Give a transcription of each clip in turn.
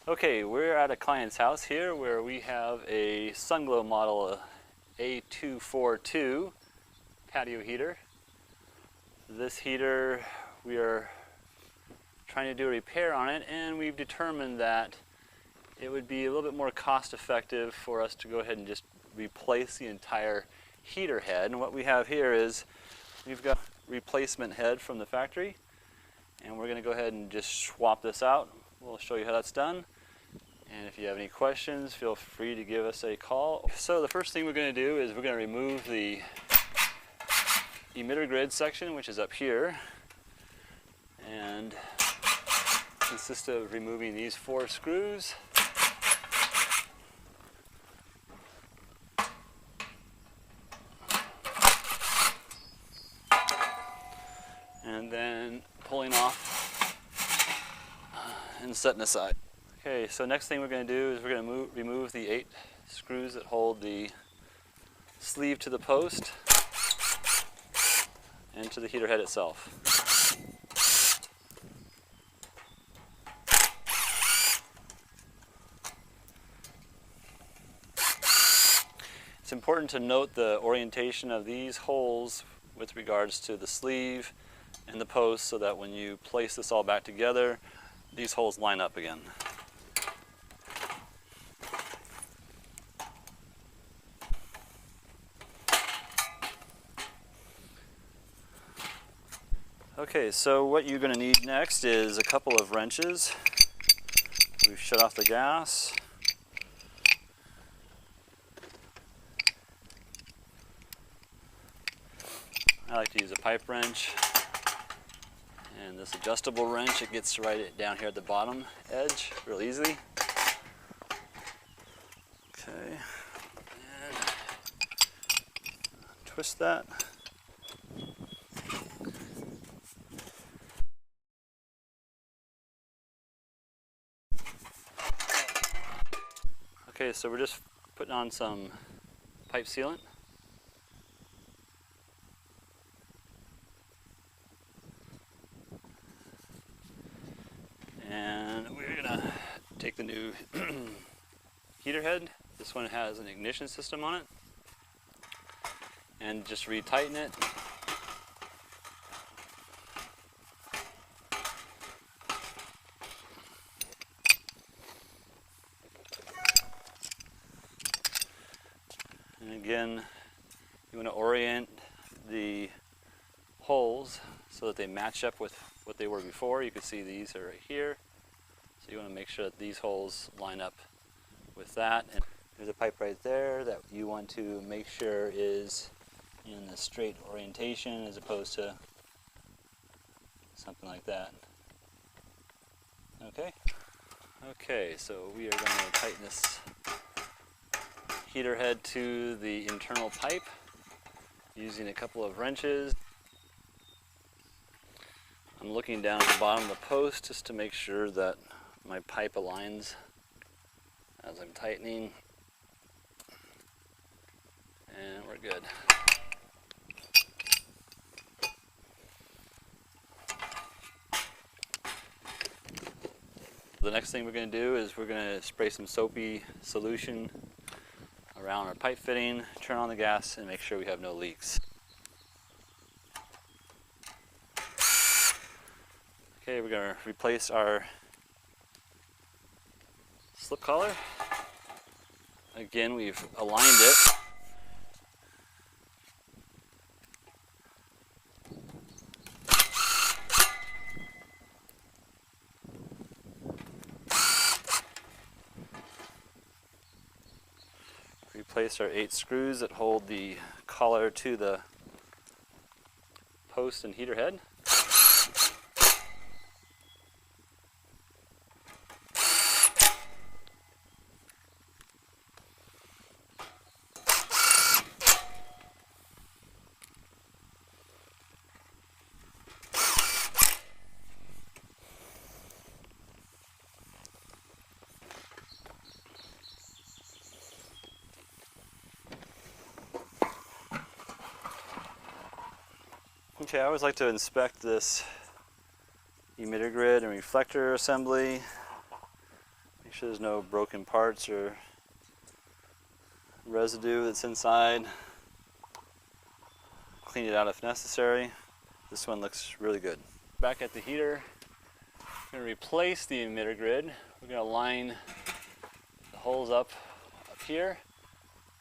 Okay, we're at a client's house here where we have a Sunglo Model A242 patio heater. This heater, we are trying to do a repair on it, and we've determined that it would be a little bit more cost effective for us to go ahead and just replace the entire heater head. And what we have here is we've got a replacement head from the factory, and we're going to go ahead and just swap this out. We'll show you how that's done. And if you have any questions, feel free to give us a call. So the first thing we're going to do is we're going to remove the emitter grid section, which is up here, and consists of removing these 4 screws. And then pulling off and setting aside. Okay, so next thing we're going to do is we're going to remove the 8 screws that hold the sleeve to the post and to the heater head itself. It's important to note the orientation of these holes with regards to the sleeve and the post, so that when you place this all back together, these holes line up again. Okay, so what you're going to need next is a couple of wrenches. We've shut off the gas. I like to use a pipe wrench. And this adjustable wrench, it gets right down here at the bottom edge real easily. Okay, and twist that. Okay, so we're just putting on some pipe sealant. And we're gonna take the new heater head. This one has an ignition system on it. And just retighten it. And again, you want to orient the holes so that they match up with what they were before. You can see these are right here. So you want to make sure that these holes line up with that. And there's a pipe right there that you want to make sure is in the straight orientation as opposed to something like that. Okay? Okay, so we are going to tighten this heater head to the internal pipe using a couple of wrenches. I'm looking down at the bottom of the post just to make sure that my pipe aligns as I'm tightening, and we're good. The next thing we're going to do is we're going to spray some soapy solution around our pipe fitting, turn on the gas, and make sure we have no leaks. Okay, we're going to replace our slip collar. Again, we've aligned it. Replace our 8 screws that hold the collar to the post and heater head. Okay, I always like to inspect this emitter grid and reflector assembly. Make sure there's no broken parts or residue that's inside. Clean it out if necessary. This one looks really good. Back at the heater, I'm going to replace the emitter grid. We're going to line the holes up here,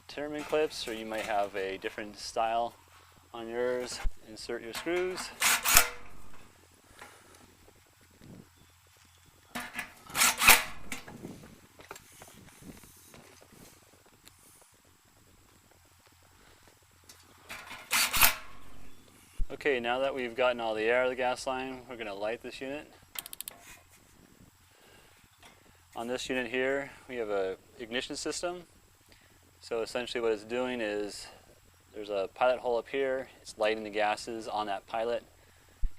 Tinnerman clips, or you might have a different style on yours. Insert your screws. Okay, now that we've gotten all the air out of the gas line, we're going to light this unit. On this unit here, we have a ignition system. So essentially what it's doing is there's a pilot hole up here. It's lighting the gases on that pilot.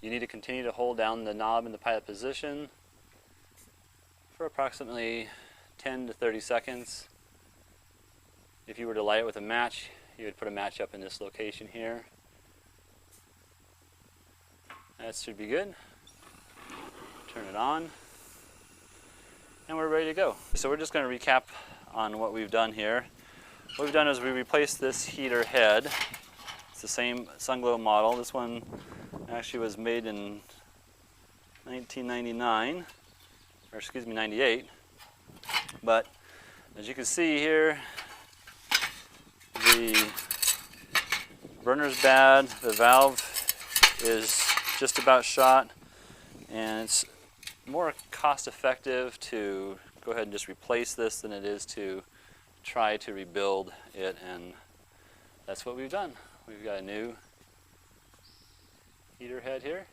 You need to continue to hold down the knob in the pilot position for approximately 10 to 30 seconds. If you were to light it with a match, you would put a match up in this location here. That should be good. Turn it on. And we're ready to go. So we're just going to recap on what we've done here. What we've done is we replaced this heater head. It's the same Sunglo model. This one actually was made in 1999, or excuse me, 98. But as you can see here, the burner's bad, the valve is just about shot, and it's more cost effective to go ahead and just replace this than it is to try to rebuild it, and that's what we've done. We've got a new heater head here.